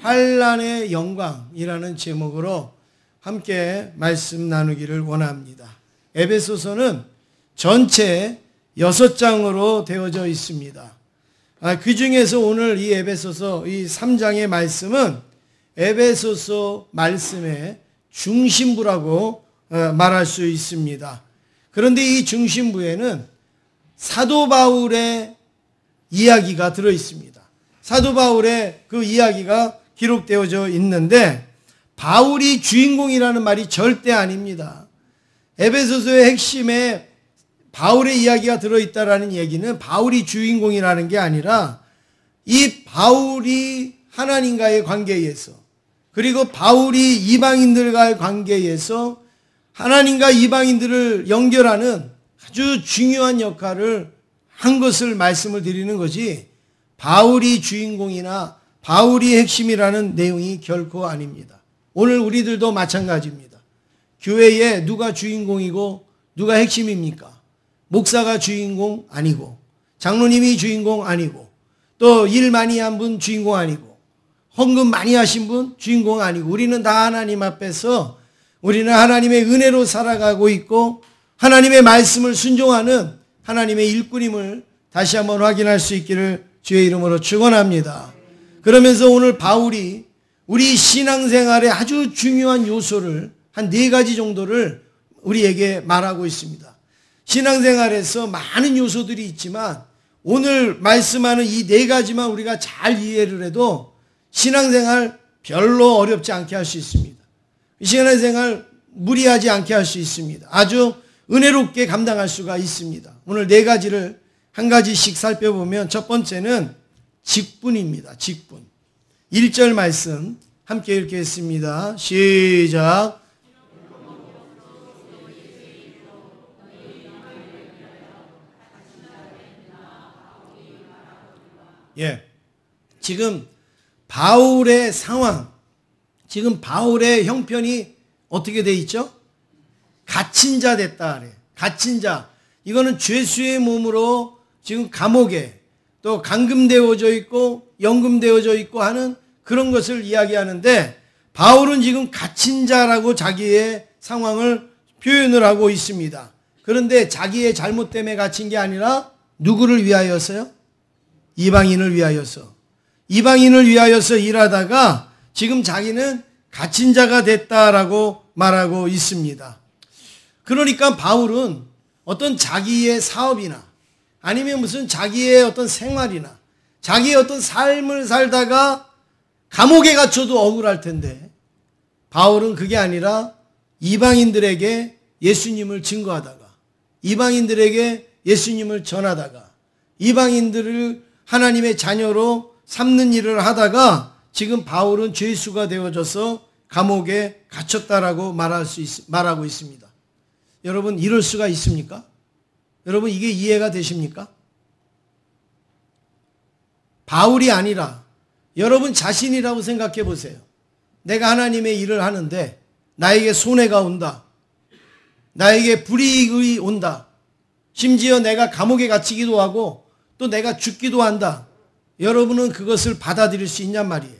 환난의 영광이라는 제목으로 함께 말씀 나누기를 원합니다. 에베소서는 전체 6장으로 되어져 있습니다. 그 중에서 오늘 이 에베소서 이 3장의 말씀은 에베소서 말씀의 중심부라고 말할 수 있습니다. 그런데 이 중심부에는 사도 바울의 이야기가 들어 있습니다. 사도 바울의 그 이야기가 기록되어져 있는데 바울이 주인공이라는 말이 절대 아닙니다. 에베소서의 핵심에 바울의 이야기가 들어있다라는 얘기는 바울이 주인공이라는 게 아니라 이 바울이 하나님과의 관계에서 그리고 바울이 이방인들과의 관계에서 하나님과 이방인들을 연결하는 아주 중요한 역할을 한 것을 말씀을 드리는 것이 바울이 주인공이나 바울이 핵심이라는 내용이 결코 아닙니다. 오늘 우리들도 마찬가지입니다. 교회에 누가 주인공이고 누가 핵심입니까? 목사가 주인공 아니고 장로님이 주인공 아니고 또 일 많이 한 분 주인공 아니고 헌금 많이 하신 분 주인공 아니고 우리는 다 하나님 앞에서 우리는 하나님의 은혜로 살아가고 있고 하나님의 말씀을 순종하는 하나님의 일꾼임을 다시 한번 확인할 수 있기를 주의 이름으로 축원합니다. 그러면서 오늘 바울이 우리 신앙생활의 아주 중요한 요소를 한 4가지 정도를 우리에게 말하고 있습니다. 신앙생활에서 많은 요소들이 있지만 오늘 말씀하는 이 4가지만 우리가 잘 이해를 해도 신앙생활 별로 어렵지 않게 할 수 있습니다. 신앙생활 무리하지 않게 할 수 있습니다. 아주 은혜롭게 감당할 수가 있습니다. 오늘 4가지를 한 가지씩 살펴보면 첫 번째는 직분입니다. 직분. 1절 말씀 함께 읽겠습니다. 시작. 지금 바울의 상황, 지금 바울의 형편이 어떻게 돼 있죠? 갇힌 자 됐다 그래. 갇힌 자. 이거는 죄수의 몸으로 지금 감옥에 또 감금되어져 있고 연금되어져 있고 하는 그런 것을 이야기하는데 바울은 지금 갇힌 자라고 자기의 상황을 표현을 하고 있습니다. 그런데 자기의 잘못 때문에 갇힌 게 아니라 누구를 위하여서요? 이방인을 위하여서. 이방인을 위하여서 일하다가 지금 자기는 갇힌 자가 됐다라고 말하고 있습니다. 그러니까 바울은 어떤 자기의 사업이나 아니면 무슨 자기의 어떤 생활이나 자기의 어떤 삶을 살다가 감옥에 갇혀도 억울할 텐데 바울은 그게 아니라 이방인들에게 예수님을 증거하다가 이방인들에게 예수님을 전하다가 이방인들을 하나님의 자녀로 삼는 일을 하다가 지금 바울은 죄수가 되어져서 감옥에 갇혔다라고 말하고 있습니다. 여러분 이럴 수가 있습니까? 여러분 이게 이해가 되십니까? 바울이 아니라 여러분 자신이라고 생각해 보세요. 내가 하나님의 일을 하는데 나에게 손해가 온다. 나에게 불이익이 온다. 심지어 내가 감옥에 갇히기도 하고 또 내가 죽기도 한다. 여러분은 그것을 받아들일 수 있냔 말이에요.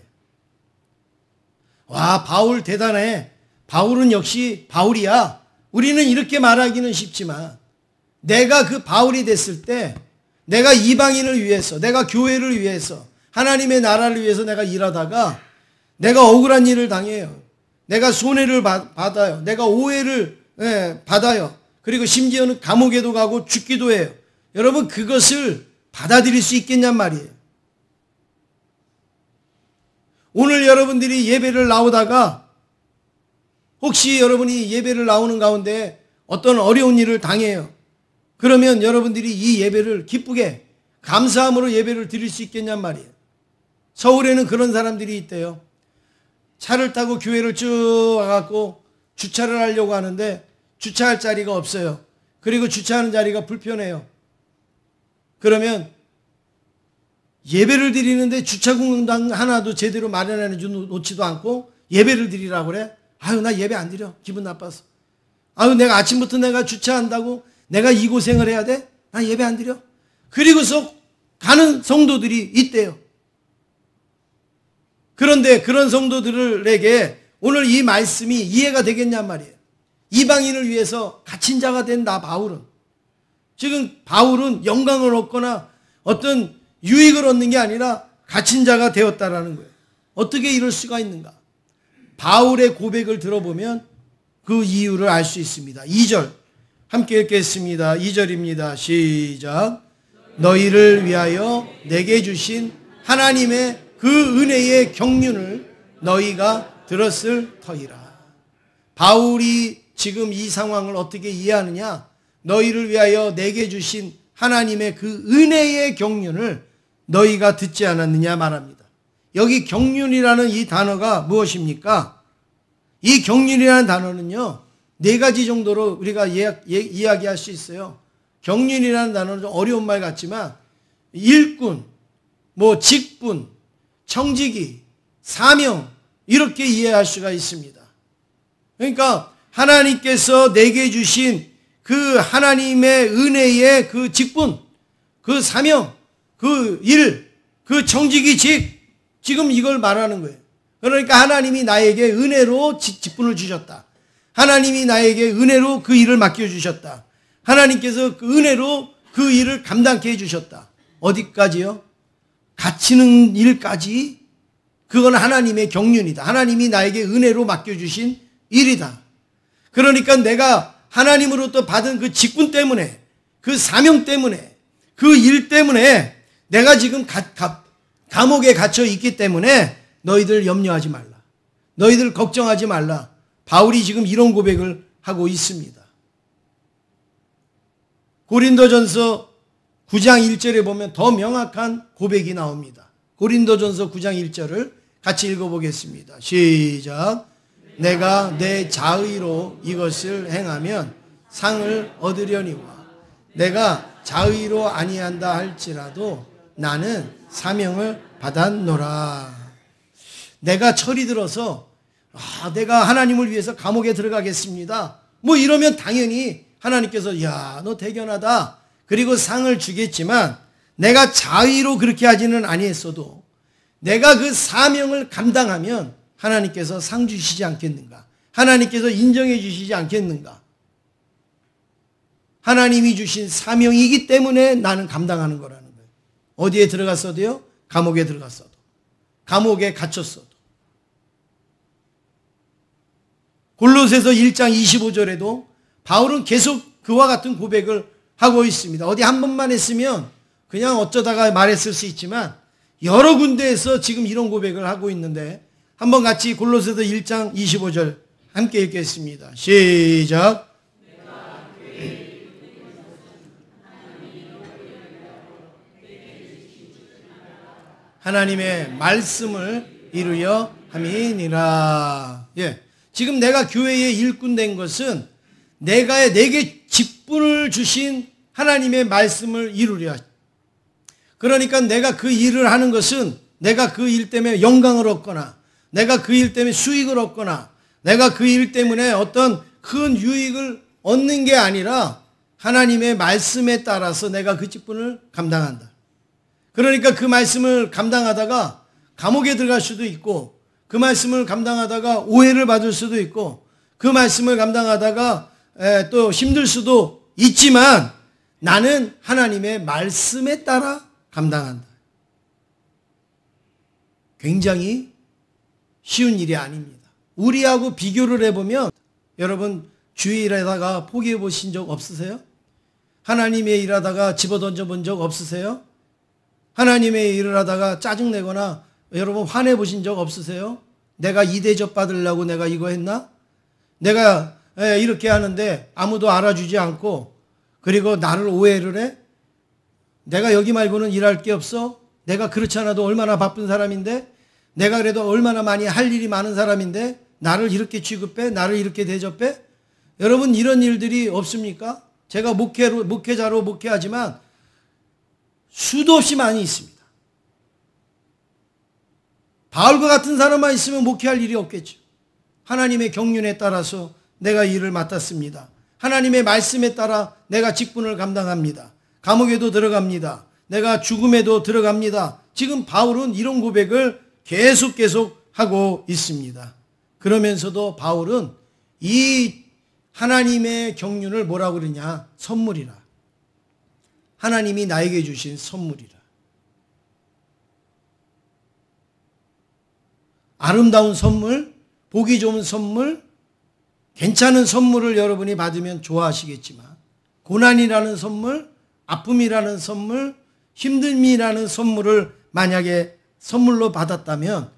와, 바울 대단해. 바울은 역시 바울이야. 우리는 이렇게 말하기는 쉽지만 내가 그 바울이 됐을 때 내가 이방인을 위해서 내가 교회를 위해서 하나님의 나라를 위해서 내가 일하다가 내가 억울한 일을 당해요. 내가 손해를 받아요. 내가 오해를 받아요. 그리고 심지어는 감옥에도 가고 죽기도 해요. 여러분 그것을 받아들일 수 있겠냔 말이에요. 오늘 여러분들이 예배를 나오다가 혹시 여러분이 예배를 나오는 가운데 어떤 어려운 일을 당해요. 그러면 여러분들이 이 예배를 기쁘게 감사함으로 예배를 드릴 수 있겠냔 말이에요. 서울에는 그런 사람들이 있대요. 차를 타고 교회를 쭉 와갖고 주차를 하려고 하는데 주차할 자리가 없어요. 그리고 주차하는 자리가 불편해요. 그러면 예배를 드리는데 주차 공간 하나도 제대로 마련해 놓지도 않고 예배를 드리라고 그래? 아유 나 예배 안 드려. 기분 나빠서. 아유 내가 아침부터 내가 주차한다고 내가 이 고생을 해야 돼? 나 예배 안 드려. 그리고서 가는 성도들이 있대요. 그런데 그런 성도들에게 오늘 이 말씀이 이해가 되겠냔 말이에요. 이방인을 위해서 갇힌 자가 된다, 바울은. 지금 바울은 영광을 얻거나 어떤 유익을 얻는 게 아니라 갇힌 자가 되었다라는 거예요. 어떻게 이럴 수가 있는가? 바울의 고백을 들어보면 그 이유를 알 수 있습니다. 2절 함께 읽겠습니다. 2절입니다. 시작. 너희를 위하여 내게 주신 하나님의 그 은혜의 경륜을 너희가 들었을 터이라. 바울이 지금 이 상황을 어떻게 이해하느냐? 너희를 위하여 내게 주신 하나님의 그 은혜의 경륜을 너희가 듣지 않았느냐 말합니다. 여기 경륜이라는 이 단어가 무엇입니까? 이 경륜이라는 단어는요, 네 가지 정도로 우리가 이야기할 수 있어요. 경륜이라는 단어는 좀 어려운 말 같지만 일꾼, 직분, 청지기, 사명 이렇게 이해할 수가 있습니다. 그러니까 하나님께서 내게 주신 그 하나님의 은혜의 그 직분, 그 사명, 그 일, 그 청지기직, 지금 이걸 말하는 거예요. 그러니까 하나님이 나에게 은혜로 직분을 주셨다. 하나님이 나에게 은혜로 그 일을 맡겨주셨다. 하나님께서 그 은혜로 그 일을 감당케 해주셨다. 어디까지요? 갇히는 일까지. 그건 하나님의 경륜이다. 하나님이 나에게 은혜로 맡겨주신 일이다. 그러니까 내가 하나님으로부터 받은 그 직분 때문에, 그 사명 때문에, 그 일 때문에 내가 지금 감옥에 갇혀 있기 때문에 너희들 염려하지 말라. 너희들 걱정하지 말라. 바울이 지금 이런 고백을 하고 있습니다. 고린도전서 9장 1절에 보면 더 명확한 고백이 나옵니다. 고린도전서 9장 1절을 같이 읽어보겠습니다. 시작. 내가 내 자의로 이것을 행하면 상을 얻으려니와 내가 자의로 아니한다 할지라도 나는 사명을 받았노라. 내가 철이 들어서 내가 하나님을 위해서 감옥에 들어가겠습니다. 이러면 당연히 하나님께서 야, 너 대견하다. 그리고 상을 주겠지만 내가 자의로 그렇게 하지는 아니했어도 내가 그 사명을 감당하면 하나님께서 상 주시지 않겠는가? 하나님께서 인정해 주시지 않겠는가? 하나님이 주신 사명이기 때문에 나는 감당하는 거라는 거예요. 어디에 들어갔어도요? 감옥에 들어갔어도. 감옥에 갇혔어도. 골로새서 1장 25절에도 바울은 계속 그와 같은 고백을 하고 있습니다. 어디 한 번만 했으면 그냥 어쩌다가 말했을 수 있지만 여러 군데에서 지금 이런 고백을 하고 있는데 한번 같이 골로새서 1장 25절 함께 읽겠습니다. 시작. 하나님의 말씀을 이루려 함이니라. 지금 내가 교회의 일꾼 된 것은 내게 직분을 주신 하나님의 말씀을 이루려. 그러니까 내가 그 일을 하는 것은 내가 그 일 때문에 영광을 얻거나 내가 그 일 때문에 수익을 얻거나 내가 그 일 때문에 어떤 큰 유익을 얻는 게 아니라 하나님의 말씀에 따라서 내가 그 직분을 감당한다. 그러니까 그 말씀을 감당하다가 감옥에 들어갈 수도 있고 그 말씀을 감당하다가 오해를 받을 수도 있고 그 말씀을 감당하다가 또 힘들 수도 있지만 나는 하나님의 말씀에 따라 감당한다. 굉장히 쉬운 일이 아닙니다. 우리하고 비교를 해보면 여러분 주의 일하다가 포기해 보신 적 없으세요? 하나님의 일하다가 집어던져 본 적 없으세요? 하나님의 일을 하다가 짜증내거나 여러분 화내 보신 적 없으세요? 내가 이 대접 받으려고 내가 이거 했나? 내가 이렇게 하는데 아무도 알아주지 않고 그리고 나를 오해를 해? 내가 여기 말고는 일할 게 없어? 내가 그렇지 않아도 얼마나 바쁜 사람인데? 내가 그래도 얼마나 많이 할 일이 많은 사람인데? 나를 이렇게 취급해? 나를 이렇게 대접해? 여러분 이런 일들이 없습니까? 제가 목회자로 목회하지만 수도 없이 많이 있습니다. 바울과 같은 사람만 있으면 목회할 일이 없겠죠. 하나님의 경륜에 따라서 내가 일을 맡았습니다. 하나님의 말씀에 따라 내가 직분을 감당합니다. 감옥에도 들어갑니다. 내가 죽음에도 들어갑니다. 지금 바울은 이런 고백을 계속 하고 있습니다. 그러면서도 바울은 이 하나님의 경륜을 뭐라고 그러냐? 선물이라. 하나님이 나에게 주신 선물이라. 아름다운 선물, 보기 좋은 선물, 괜찮은 선물을 여러분이 받으면 좋아하시겠지만 고난이라는 선물, 아픔이라는 선물, 힘듦이라는 선물을 만약에 선물로 받았다면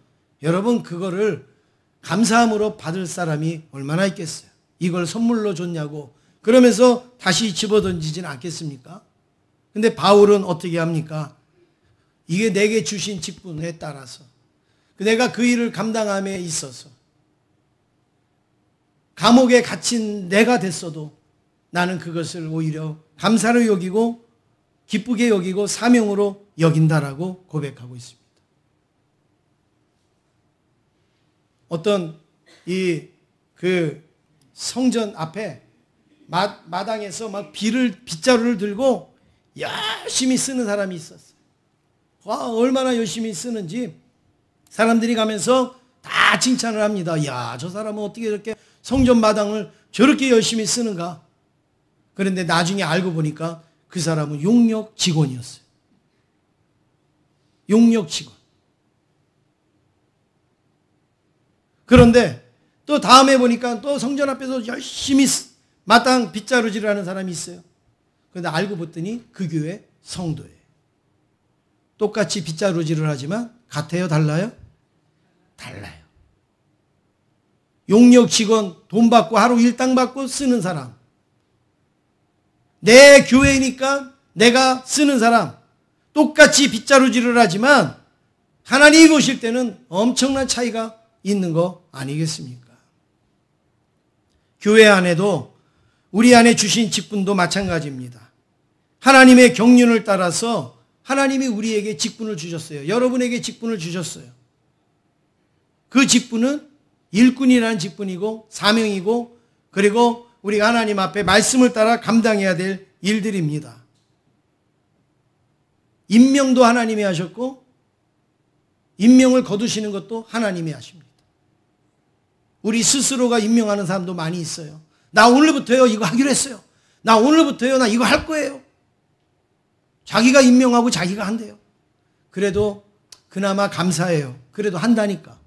여러분 그거를 감사함으로 받을 사람이 얼마나 있겠어요? 이걸 선물로 줬냐고 그러면서 다시 집어던지진 않겠습니까? 근데 바울은 어떻게 합니까? 이게 내게 주신 직분에 따라서 내가 그 일을 감당함에 있어서 감옥에 갇힌 내가 됐어도 나는 그것을 오히려 감사로 여기고 기쁘게 여기고 사명으로 여긴다라고 고백하고 있습니다. 어떤 그 성전 앞에 마당에서 막 빗자루를 들고 열심히 쓰는 사람이 있었어요. 와, 얼마나 열심히 쓰는지 사람들이 가면서 다 칭찬을 합니다. 야, 저 사람은 어떻게 저렇게 성전 마당을 저렇게 열심히 쓰는가? 그런데 나중에 알고 보니까 그 사람은 용역 직원이었어요. 용역 직원. 그런데 또 다음에 보니까 또 성전 앞에서 열심히 마땅 빗자루질을 하는 사람이 있어요. 그런데 알고 봤더니 그 교회 성도예요. 똑같이 빗자루질을 하지만 같아요? 달라요? 달라요. 용역 직원 돈 받고 하루 일당 받고 쓰는 사람. 내 교회니까 내가 쓰는 사람. 똑같이 빗자루질을 하지만 하나님이 보실 때는 엄청난 차이가 있는 거 아니겠습니까? 교회 안에도 우리 안에 주신 직분도 마찬가지입니다. 하나님의 경륜을 따라서 하나님이 우리에게 직분을 주셨어요. 여러분에게 직분을 주셨어요. 그 직분은 일꾼이라는 직분이고 사명이고 그리고 우리가 하나님 앞에 말씀을 따라 감당해야 될 일들입니다. 임명도 하나님이 하셨고 임명을 거두시는 것도 하나님이 하십니다. 우리 스스로가 임명하는 사람도 많이 있어요. 나 오늘부터요 이거 하기로 했어요. 나 오늘부터요 나 이거 할 거예요. 자기가 임명하고 자기가 한대요. 그래도 그나마 감사해요. 그래도 한다니까.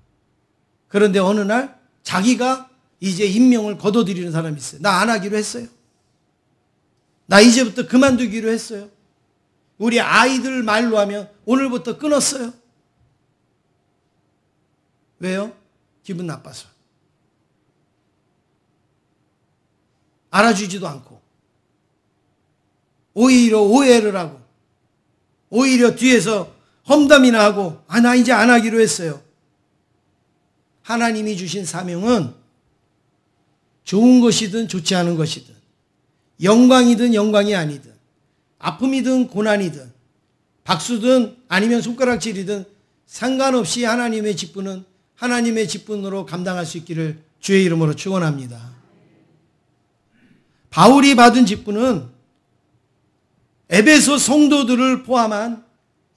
그런데 어느 날 자기가 이제 임명을 거둬들이는 사람이 있어요. 나 안 하기로 했어요. 나 이제부터 그만두기로 했어요. 우리 아이들 말로 하면 오늘부터 끊었어요. 왜요? 기분 나빠서. 알아주지도 않고 오히려 오해를 하고 오히려 뒤에서 험담이나 하고 나 이제 안 하기로 했어요. 하나님이 주신 사명은 좋은 것이든 좋지 않은 것이든 영광이든 영광이 아니든 아픔이든 고난이든 박수든 아니면 손가락질이든 상관없이 하나님의 직분은 하나님의 직분으로 감당할 수 있기를 주의 이름으로 축원합니다. 바울이 받은 직분은 에베소 성도들을 포함한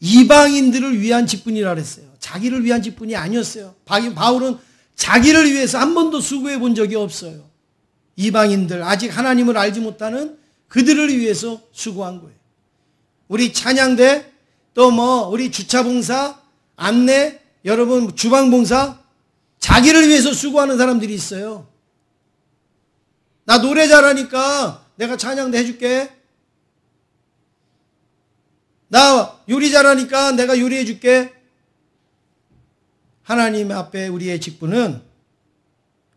이방인들을 위한 직분이라 그랬어요. 자기를 위한 직분이 아니었어요. 바울은 자기를 위해서 한 번도 수고해 본 적이 없어요. 이방인들, 아직 하나님을 알지 못하는 그들을 위해서 수고한 거예요. 우리 찬양대, 또 우리 주차봉사, 안내, 여러분 주방봉사, 자기를 위해서 수고하는 사람들이 있어요. 나 노래 잘하니까 내가 찬양대 해줄게. 나 요리 잘하니까 내가 요리해줄게. 하나님 앞에 우리의 직분은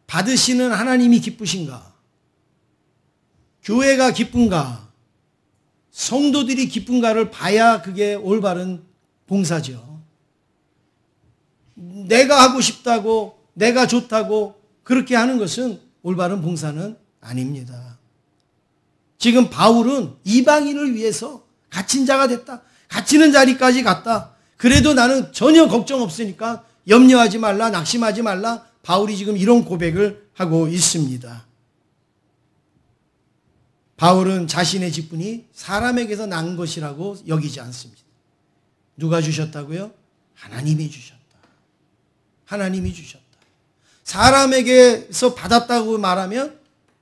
받으시는 하나님이 기쁘신가? 교회가 기쁜가? 성도들이 기쁜가를 봐야 그게 올바른 봉사죠. 내가 하고 싶다고, 내가 좋다고 그렇게 하는 것은 올바른 봉사는 아닙니다. 지금 바울은 이방인을 위해서 갇힌 자가 됐다. 갇히는 자리까지 갔다. 그래도 나는 전혀 걱정 없으니까 염려하지 말라, 낙심하지 말라. 바울이 지금 이런 고백을 하고 있습니다. 바울은 자신의 직분이 사람에게서 난 것이라고 여기지 않습니다. 누가 주셨다고요? 하나님이 주셨다. 하나님이 주셨다. 사람에게서 받았다고 말하면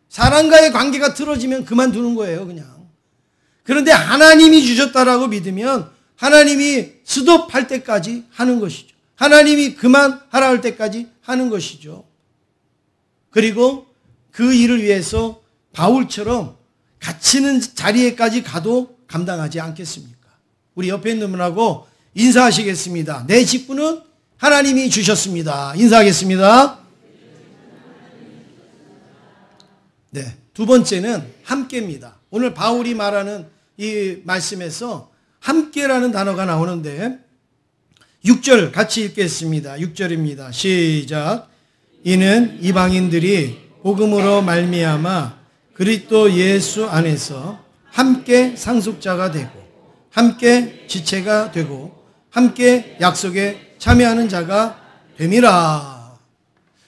사람과의 관계가 틀어지면 그만두는 거예요, 그냥. 그런데 하나님이 주셨다라고 믿으면 하나님이 스톱할 때까지 하는 것이죠. 하나님이 그만하라 할 때까지 하는 것이죠. 그리고 그 일을 위해서 바울처럼 갇히는 자리에까지 가도 감당하지 않겠습니까? 우리 옆에 있는 분하고 인사하시겠습니다. 내 직분은 하나님이 주셨습니다. 인사하겠습니다. 네, 두 번째는 함께입니다. 오늘 바울이 말하는 이 말씀에서 함께라는 단어가 나오는데 6절 같이 읽겠습니다. 6절입니다. 시작. 이는 이방인들이 복음으로 말미암아 그리스도 예수 안에서 함께 상속자가 되고 함께 지체가 되고 함께 약속에 참여하는 자가 됨이라.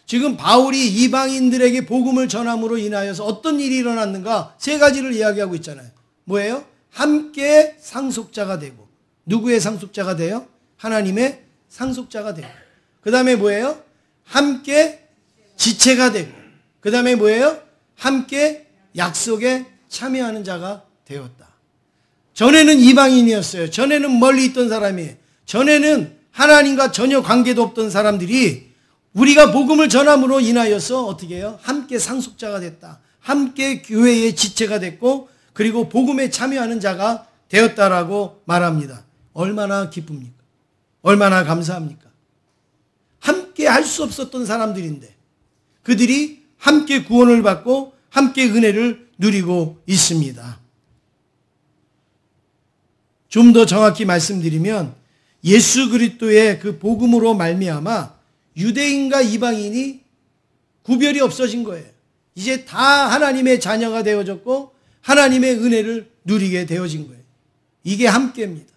지금 바울이 이방인들에게 복음을 전함으로 인하여서 어떤 일이 일어났는가? 세 가지를 이야기하고 있잖아요. 뭐예요? 함께 상속자가 되고. 누구의 상속자가 돼요? 하나님의 상속자가 되고. 그 다음에 뭐예요? 함께 지체가 되고. 그 다음에 뭐예요? 함께 약속에 참여하는 자가 되었다. 전에는 이방인이었어요. 전에는 멀리 있던 사람이에요. 전에는 하나님과 전혀 관계도 없던 사람들이 우리가 복음을 전함으로 인하여서 어떻게 해요? 함께 상속자가 됐다. 함께 교회의 지체가 됐고 그리고 복음에 참여하는 자가 되었다라고 말합니다. 얼마나 기쁩니까? 얼마나 감사합니까? 함께 할 수 없었던 사람들인데 그들이 함께 구원을 받고 함께 은혜를 누리고 있습니다. 좀 더 정확히 말씀드리면 예수 그리스도의 그 복음으로 말미암아 유대인과 이방인이 구별이 없어진 거예요. 이제 다 하나님의 자녀가 되어졌고 하나님의 은혜를 누리게 되어진 거예요. 이게 함께입니다.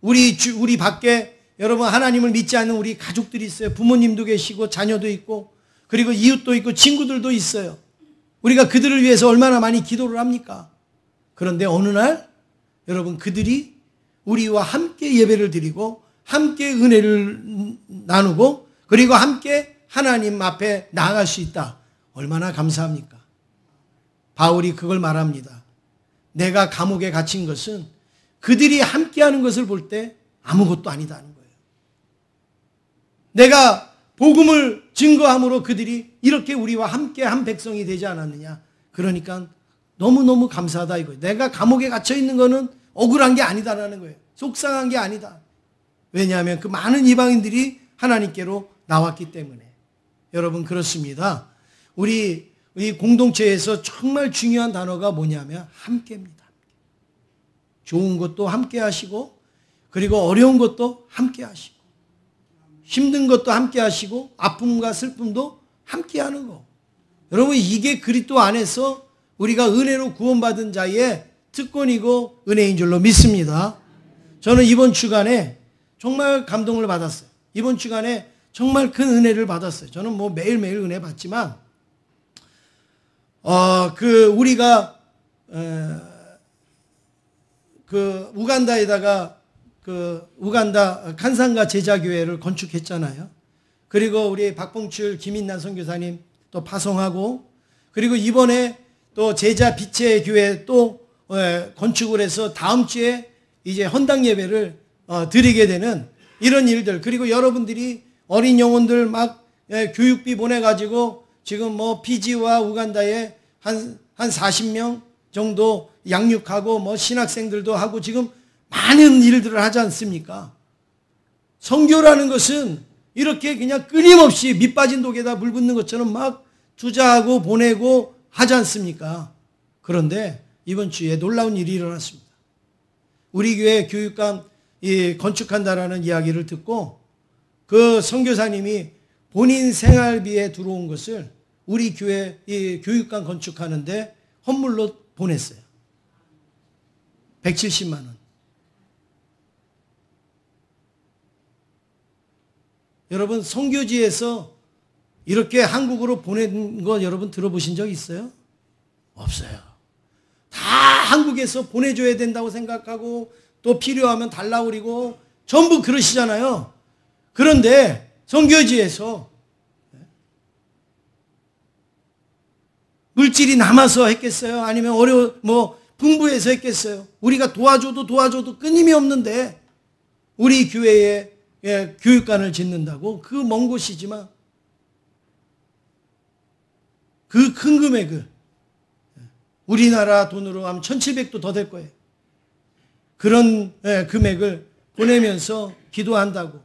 우리 밖에 여러분 하나님을 믿지 않는 우리 가족들이 있어요. 부모님도 계시고 자녀도 있고 그리고 이웃도 있고 친구들도 있어요. 우리가 그들을 위해서 얼마나 많이 기도를 합니까? 그런데 어느 날 여러분 그들이 우리와 함께 예배를 드리고 함께 은혜를 나누고 그리고 함께 하나님 앞에 나아갈 수 있다. 얼마나 감사합니까? 바울이 그걸 말합니다. 내가 감옥에 갇힌 것은 그들이 함께하는 것을 볼 때 아무것도 아니다는 거예요. 내가 복음을 증거함으로 그들이 이렇게 우리와 함께 한 백성이 되지 않았느냐. 그러니까 너무너무 감사하다 이거예요. 내가 감옥에 갇혀 있는 거는 억울한 게 아니다라는 거예요. 속상한 게 아니다. 왜냐하면 그 많은 이방인들이 하나님께로 나왔기 때문에. 여러분 그렇습니다. 우리 공동체에서 정말 중요한 단어가 뭐냐면 함께입니다. 좋은 것도 함께 하시고 그리고 어려운 것도 함께 하시고 힘든 것도 함께 하시고 아픔과 슬픔도 함께 하는 거. 여러분 이게 그리스도 안에서 우리가 은혜로 구원받은 자의 특권이고 은혜인 줄로 믿습니다. 저는 이번 주간에 정말 감동을 받았어요. 이번 주간에 정말 큰 은혜를 받았어요. 저는 뭐 매일매일 은혜 받지만 우리가 우간다에다가 우간다 칸상가 제자교회를 건축했잖아요. 그리고 우리 박봉출 김인난 선교사님 또 파송하고 그리고 이번에 또 제자 빛의 교회 또 건축을 해서 다음 주에 이제 헌당 예배를 드리게 되는 이런 일들 그리고 여러분들이 어린 영혼들 막 교육비 보내가지고 지금 뭐 피지와 우간다에 한 40명 정도 양육하고 뭐 신학생들도 하고 지금 많은 일들을 하지 않습니까? 선교라는 것은 이렇게 그냥 끊임없이 밑 빠진 독에다 물 붓는 것처럼 막 투자하고 보내고 하지 않습니까? 그런데 이번 주에 놀라운 일이 일어났습니다. 우리 교회 교육관 건축한다라는 이야기를 듣고 그 선교사님이 본인 생활비에 들어온 것을 우리 교회 교육관 건축하는데 헌물로 보냈어요. 170만 원. 여러분 선교지에서 이렇게 한국으로 보낸 거 여러분 들어보신 적 있어요? 없어요. 다 한국에서 보내줘야 된다고 생각하고 또 필요하면 달라고 그러고 전부 그러시잖아요. 그런데 선교지에서 물질이 남아서 했겠어요? 아니면 분부해서 했겠어요? 우리가 도와줘도 끊임이 없는데 우리 교회에 교육관을 짓는다고? 그 먼 곳이지만 그 큰 금액을 우리나라 돈으로 하면 1,700도 더 될 거예요. 그런 금액을 보내면서 기도한다고.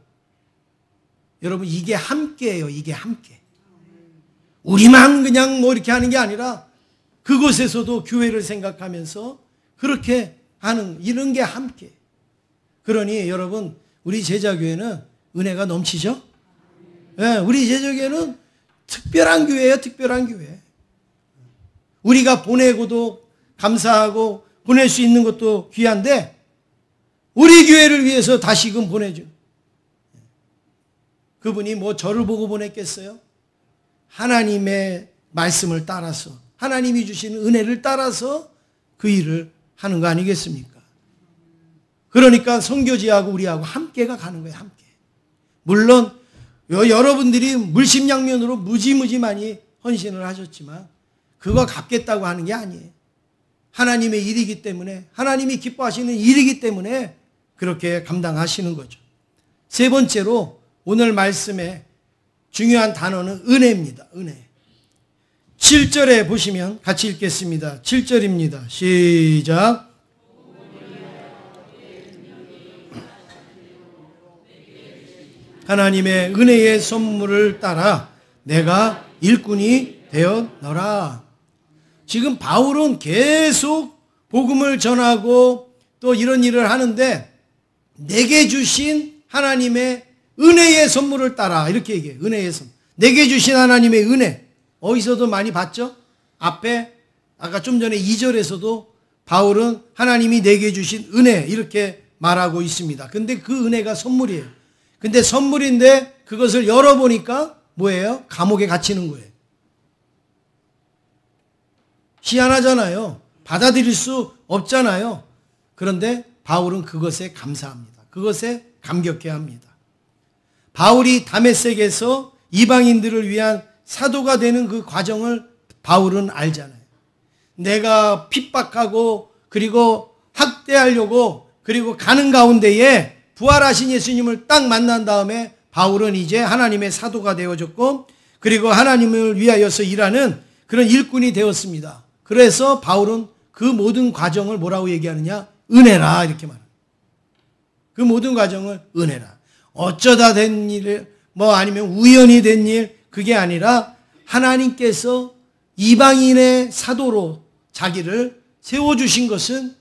여러분, 이게 함께예요. 이게 함께. 우리만 그냥 이렇게 하는 게 아니라 그곳에서도 교회를 생각하면서 그렇게 하는, 이런 게 함께. 그러니 여러분, 우리 제자교회는 은혜가 넘치죠? 우리 제자교회는 특별한 교회예요. 특별한 교회. 우리가 보내고도 감사하고 보낼 수 있는 것도 귀한데 우리 교회를 위해서 다시금 보내줘. 그분이 저를 보고 보냈겠어요? 하나님의 말씀을 따라서, 하나님이 주시는 은혜를 따라서 그 일을 하는 거 아니겠습니까? 그러니까 선교지하고 우리하고 함께가 가는 거예요. 함께. 물론 여러분들이 물심양면으로 무지무지 많이 헌신을 하셨지만 그거 갚겠다고 하는 게 아니에요. 하나님의 일이기 때문에, 하나님이 기뻐하시는 일이기 때문에 그렇게 감당하시는 거죠. 세 번째로 오늘 말씀의 중요한 단어는 은혜입니다. 은혜. 7절에 보시면 같이 읽겠습니다. 7절입니다. 시작. 하나님의 은혜의 선물을 따라 내가 일꾼이 되었노라. 지금 바울은 계속 복음을 전하고 또 이런 일을 하는데 내게 주신 하나님의 은혜의 선물을 따라 이렇게 얘기해요. 은혜의 선물. 내게 주신 하나님의 은혜. 어디서도 많이 봤죠? 앞에 아까 좀 전에 2절에서도 바울은 하나님이 내게 주신 은혜 이렇게 말하고 있습니다. 근데 그 은혜가 선물이에요. 근데 선물인데 그것을 열어보니까 뭐예요? 감옥에 갇히는 거예요. 희한하잖아요. 받아들일 수 없잖아요. 그런데 바울은 그것에 감사합니다. 그것에 감격해야 합니다. 바울이 다메섹에서 이방인들을 위한 사도가 되는 그 과정을 바울은 알잖아요. 내가 핍박하고 그리고 학대하려고 그리고 가는 가운데에 부활하신 예수님을 딱 만난 다음에 바울은 이제 하나님의 사도가 되어졌고 그리고 하나님을 위하여서 일하는 그런 일꾼이 되었습니다. 그래서 바울은 그 모든 과정을 뭐라고 얘기하느냐? 은혜라 이렇게 말합니다. 그 모든 과정을 은혜라. 어쩌다 된 일, 아니면 우연히 된 일, 그게 아니라 하나님께서 이방인의 사도로 자기를 세워주신 것은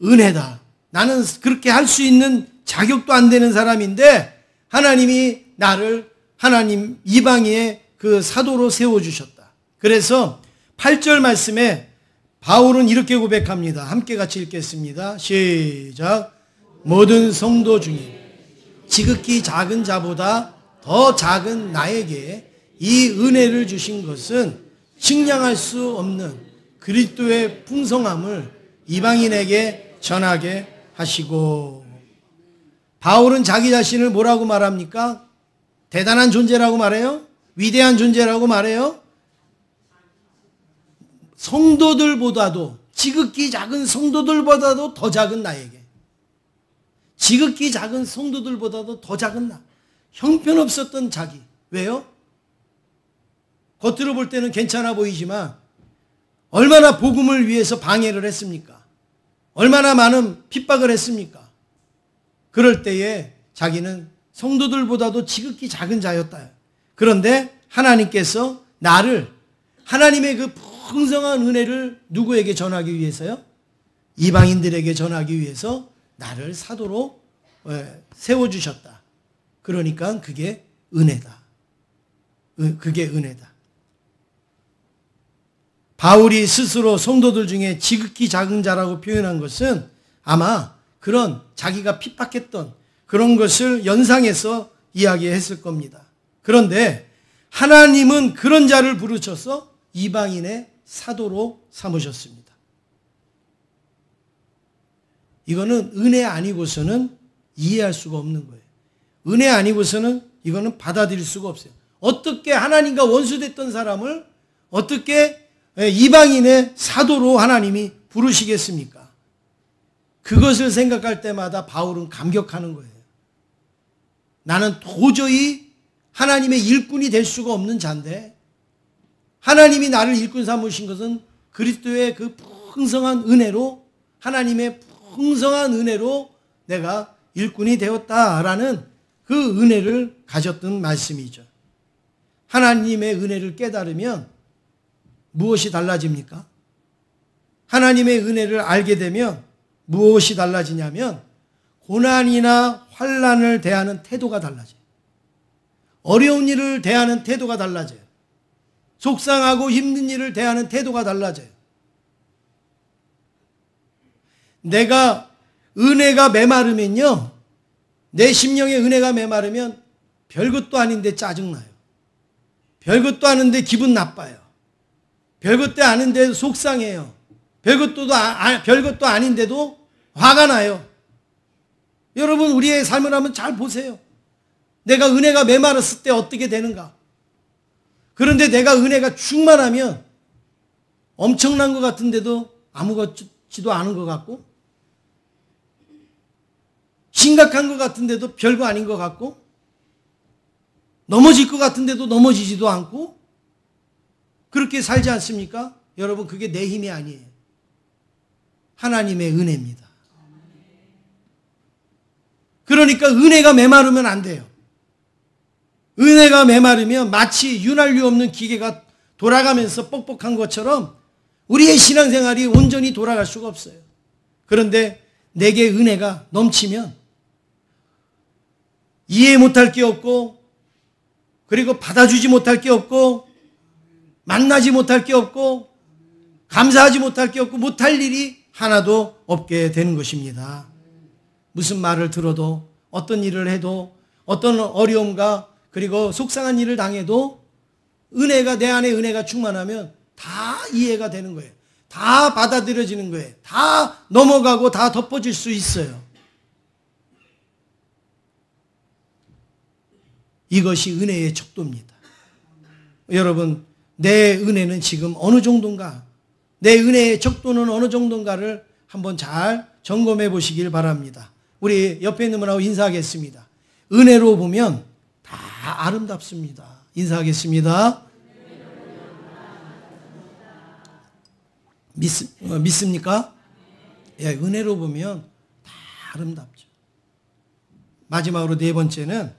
은혜다. 나는 그렇게 할 수 있는 자격도 안 되는 사람인데 하나님이 나를 하나님 이방인의 그 사도로 세워주셨다. 그래서 8절 말씀에 바울은 이렇게 고백합니다. 함께 같이 읽겠습니다. 시작. 모든 성도 중에 지극히 작은 자보다 더 작은 나에게 이 은혜를 주신 것은 측량할 수 없는 그리스도의 풍성함을 이방인에게 전하게 하시고. 바울은 자기 자신을 뭐라고 말합니까? 대단한 존재라고 말해요? 위대한 존재라고 말해요? 성도들보다도, 지극히 작은 성도들보다도 더 작은 나에게, 지극히 작은 성도들보다도 더 작은 나, 형편없었던 자기. 왜요? 겉으로 볼 때는 괜찮아 보이지만 얼마나 복음을 위해서 방해를 했습니까? 얼마나 많은 핍박을 했습니까? 그럴 때에 자기는 성도들보다도 지극히 작은 자였다. 그런데 하나님께서 나를, 하나님의 그 풍성한 은혜를 누구에게 전하기 위해서요? 이방인들에게 전하기 위해서 나를 사도로 세워주셨다. 그러니까 그게 은혜다. 그게 은혜다. 바울이 스스로 성도들 중에 지극히 작은 자라고 표현한 것은 아마 그런 자기가 핍박했던 그런 것을 연상해서 이야기했을 겁니다. 그런데 하나님은 그런 자를 부르셔서 이방인의 사도로 삼으셨습니다. 이거는 은혜 아니고서는 이해할 수가 없는 거예요. 은혜 아니고서는 이거는 받아들일 수가 없어요. 어떻게 하나님과 원수됐던 사람을 어떻게 이방인의 사도로 하나님이 부르시겠습니까? 그것을 생각할 때마다 바울은 감격하는 거예요. 나는 도저히 하나님의 일꾼이 될 수가 없는 자인데 하나님이 나를 일꾼 삼으신 것은 그리스도의 그 풍성한 은혜로, 하나님의 풍성한 은혜로 내가 일꾼이 되었다라는 그 은혜를 가졌던 말씀이죠. 하나님의 은혜를 깨달으면 무엇이 달라집니까? 하나님의 은혜를 알게 되면 무엇이 달라지냐면 고난이나 환난을 대하는 태도가 달라져요. 어려운 일을 대하는 태도가 달라져요. 속상하고 힘든 일을 대하는 태도가 달라져요. 내가 은혜가 메마르면요, 내 심령에 은혜가 메마르면 별것도 아닌데 짜증나요. 별것도 아닌데 기분 나빠요. 별것도 아닌데 속상해요. 별것도 아닌데도 화가 나요. 여러분, 우리의 삶을 한번 잘 보세요. 내가 은혜가 메마랐을 때 어떻게 되는가? 그런데 내가 은혜가 충만하면 엄청난 것 같은데도 아무것지도 않은 것 같고, 심각한 것 같은데도 별거 아닌 것 같고, 넘어질 것 같은데도 넘어지지도 않고, 그렇게 살지 않습니까? 여러분, 그게 내 힘이 아니에요. 하나님의 은혜입니다. 그러니까 은혜가 메마르면 안 돼요. 은혜가 메마르면 마치 윤활유 없는 기계가 돌아가면서 뻑뻑한 것처럼 우리의 신앙생활이 온전히 돌아갈 수가 없어요. 그런데 내게 은혜가 넘치면 이해 못할 게 없고, 그리고 받아주지 못할 게 없고, 만나지 못할 게 없고, 감사하지 못할 게 없고, 못할 일이 하나도 없게 되는 것입니다. 무슨 말을 들어도, 어떤 일을 해도, 어떤 어려움과 그리고 속상한 일을 당해도 은혜가, 내 안에 은혜가 충만하면 다 이해가 되는 거예요. 다 받아들여지는 거예요. 다 넘어가고 다 덮어질 수 있어요. 이것이 은혜의 척도입니다. 여러분, 내 은혜는 지금 어느 정도인가? 내 은혜의 척도는 어느 정도인가를 한번 잘 점검해 보시길 바랍니다. 우리 옆에 있는 분하고 인사하겠습니다. 은혜로 보면 다 아름답습니다. 인사하겠습니다. 믿습니까? 예, 은혜로 보면 다 아름답죠. 마지막으로 네 번째는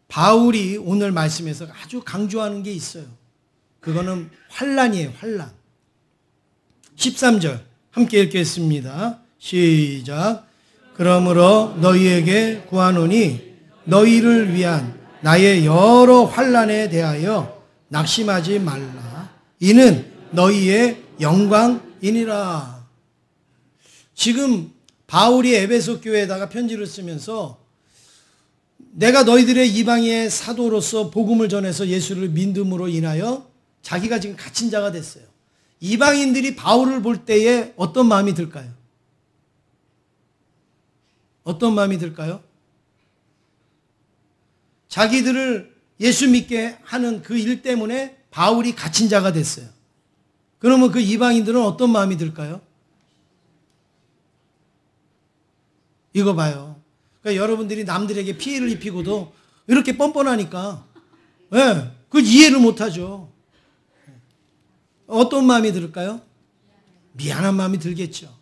바울이 오늘 말씀에서 아주 강조하는 게 있어요. 그거는 환난이에요. 환난. 13절 함께 읽겠습니다. 시작. 그러므로 너희에게 구하노니 너희를 위한 나의 여러 환난에 대하여 낙심하지 말라. 이는 너희의 영광이니라. 지금 바울이 에베소 교회에다가 편지를 쓰면서 내가 너희들의 이방의 사도로서 복음을 전해서 예수를 믿음으로 인하여 자기가 지금 갇힌 자가 됐어요. 이방인들이 바울을 볼 때에 어떤 마음이 들까요? 어떤 마음이 들까요? 자기들을 예수 믿게 하는 그 일 때문에 바울이 갇힌 자가 됐어요. 그러면 그 이방인들은 어떤 마음이 들까요? 이거 봐요. 그러니까 여러분들이 남들에게 피해를 입히고도 이렇게 뻔뻔하니까, 예, 그걸 이해를 못하죠. 어떤 마음이 들을까요? 미안한 마음이 들겠죠.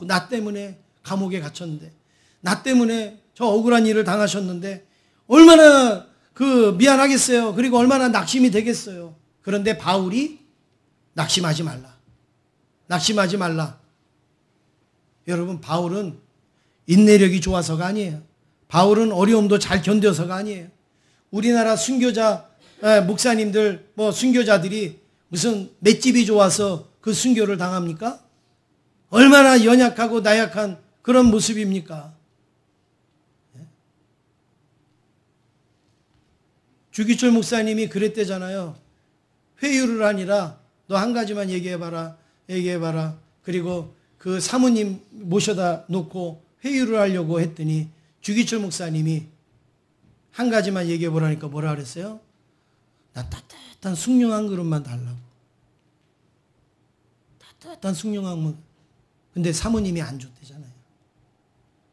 나 때문에 감옥에 갇혔는데, 나 때문에 저 억울한 일을 당하셨는데 얼마나 미안하겠어요. 그리고 얼마나 낙심이 되겠어요. 그런데 바울이 낙심하지 말라. 낙심하지 말라. 여러분, 바울은 인내력이 좋아서가 아니에요. 바울은 어려움도 잘 견뎌서가 아니에요. 우리나라 순교자, 목사님들, 순교자들이 무슨 맷집이 좋아서 그 순교를 당합니까? 얼마나 연약하고 나약한 그런 모습입니까? 주기철 목사님이 그랬대잖아요. 회유를 아니라 너 한 가지만 얘기해봐라. 그리고 그 사모님 모셔다 놓고 회유를 하려고 했더니 주기철 목사님이 한 가지만 얘기해 보라니까 뭐라 그랬어요? 나 따뜻한 숭늉한 그릇만 달라고. 따뜻한 숭늉한 뭐. 근데 사모님이 안 줬대잖아요.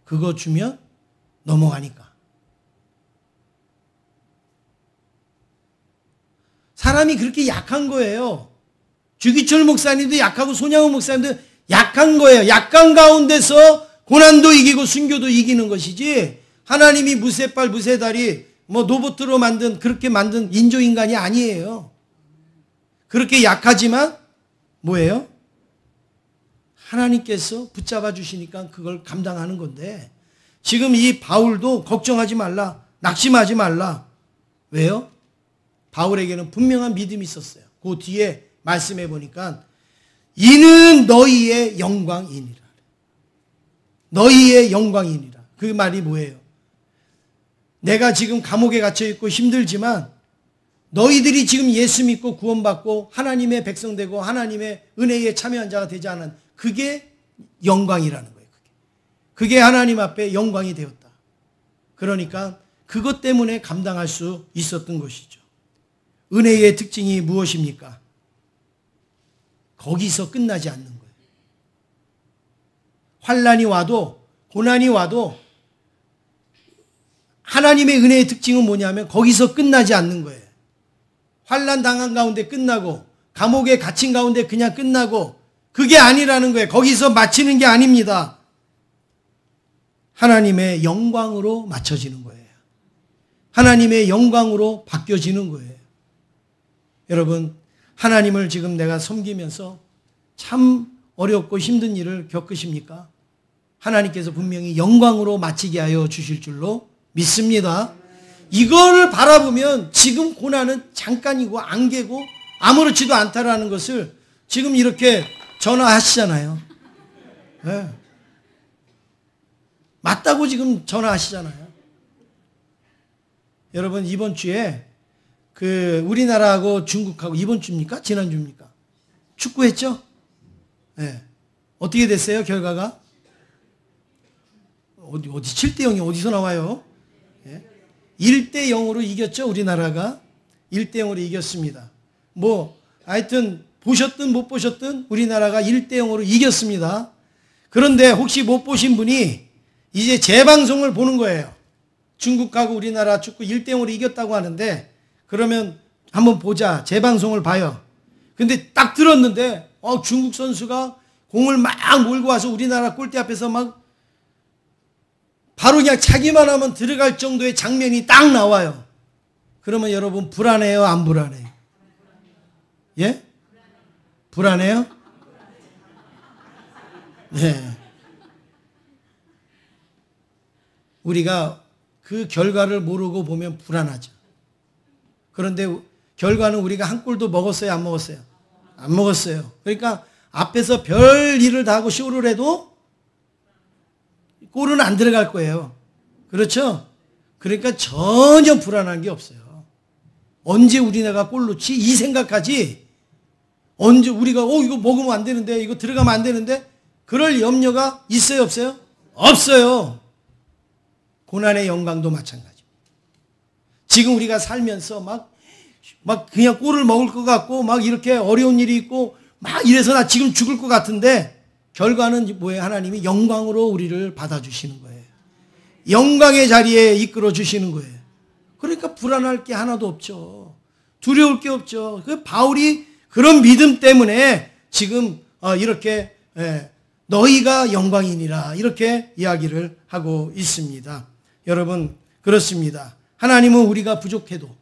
그거 주면 넘어가니까. 사람이 그렇게 약한 거예요. 주기철 목사님도 약하고 손양훈 목사님도 약한 거예요. 약한 가운데서 고난도 이기고 순교도 이기는 것이지, 하나님이 무쇠발 무쇠다리 뭐 로봇으로 만든, 그렇게 만든 인조인간이 아니에요. 그렇게 약하지만 뭐예요? 하나님께서 붙잡아 주시니까 그걸 감당하는 건데, 지금 이 바울도 걱정하지 말라, 낙심하지 말라. 왜요? 바울에게는 분명한 믿음이 있었어요. 그 뒤에 말씀해 보니까 이는 너희의 영광이니라. 너희의 영광이니라. 그 말이 뭐예요? 내가 지금 감옥에 갇혀 있고 힘들지만 너희들이 지금 예수 믿고 구원받고 하나님의 백성 되고 하나님의 은혜에 참여한 자가 되지 않은, 그게 영광이라는 거예요. 그게 하나님 앞에 영광이 되었다. 그러니까 그것 때문에 감당할 수 있었던 것이죠. 은혜의 특징이 무엇입니까? 거기서 끝나지 않는 거예요. 환난이 와도 고난이 와도 하나님의 은혜의 특징은 뭐냐면 거기서 끝나지 않는 거예요. 환난 당한 가운데 끝나고 감옥에 갇힌 가운데 그냥 끝나고, 그게 아니라는 거예요. 거기서 마치는 게 아닙니다. 하나님의 영광으로 맞춰지는 거예요. 하나님의 영광으로 바뀌어지는 거예요. 여러분, 하나님을 지금 내가 섬기면서 참 어렵고 힘든 일을 겪으십니까? 하나님께서 분명히 영광으로 마치게 하여 주실 줄로 믿습니다. 이거를 바라보면 지금 고난은 잠깐이고 안개고 아무렇지도 않다라는 것을 지금 이렇게 전화하시잖아요. 네. 맞다고 지금 전화하시잖아요. 여러분, 이번 주에 우리나라하고 중국하고, 이번 주입니까? 지난주입니까? 축구했죠? 네. 어떻게 됐어요, 결과가? 어디 7대 0이 어디서 나와요? 네. 1대 0으로 이겼죠, 우리나라가. 1대 0으로 이겼습니다. 하여튼 보셨든 못 보셨든 우리나라가 1대 0으로 이겼습니다. 그런데 혹시 못 보신 분이 이제 재방송을 보는 거예요. 중국하고 우리나라 축구 1대 0으로 이겼다고 하는데, 그러면 한번 보자. 재방송을 봐요. 근데 딱 들었는데 중국 선수가 공을 막 몰고 와서 우리나라 골대 앞에서 막 바로 그냥 차기만 하면 들어갈 정도의 장면이 딱 나와요. 그러면 여러분, 불안해요, 안 불안해요? 예? 불안해요? 네. 우리가 그 결과를 모르고 보면 불안하죠. 그런데 결과는 우리가 한 골도 먹었어요, 안 먹었어요? 안 먹었어요. 그러니까 앞에서 별 일을 다 하고 쇼를 해도 골은 안 들어갈 거예요. 그렇죠? 그러니까 전혀 불안한 게 없어요. 언제 우리나라가 골 넣지? 이 생각하지. 언제 우리가 이거 먹으면 안 되는데, 이거 들어가면 안 되는데, 그럴 염려가 있어요, 없어요? 없어요. 고난의 영광도 마찬가지. 지금 우리가 살면서 막 그냥 꼴을 먹을 것 같고, 막 이렇게 어려운 일이 있고, 막 이래서 나 지금 죽을 것 같은데, 결과는 뭐예요? 하나님이 영광으로 우리를 받아주시는 거예요. 영광의 자리에 이끌어 주시는 거예요. 그러니까 불안할 게 하나도 없죠. 두려울 게 없죠. 그 바울이 그런 믿음 때문에 지금 이렇게 너희가 영광이니라 이렇게 이야기를 하고 있습니다. 여러분, 그렇습니다. 하나님은 우리가 부족해도,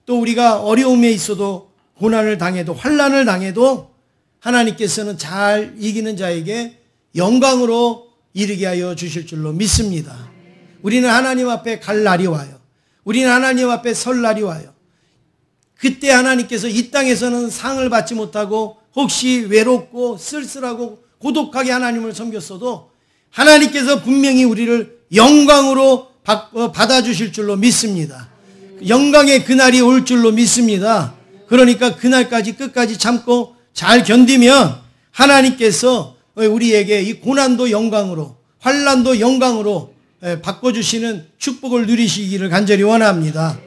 또 우리가 어려움에 있어도, 고난을 당해도, 환난을 당해도 하나님께서는 잘 이기는 자에게 영광으로 이르게 하여 주실 줄로 믿습니다. 우리는 하나님 앞에 갈 날이 와요. 우리는 하나님 앞에 설 날이 와요. 그때 하나님께서 이 땅에서는 상을 받지 못하고 혹시 외롭고 쓸쓸하고 고독하게 하나님을 섬겼어도 하나님께서 분명히 우리를 영광으로 받아주실 줄로 믿습니다. 영광의 그날이 올 줄로 믿습니다. 그러니까 그날까지 끝까지 참고 잘 견디면 하나님께서 우리에게 이 고난도 영광으로, 환난도 영광으로 바꿔주시는 축복을 누리시기를 간절히 원합니다.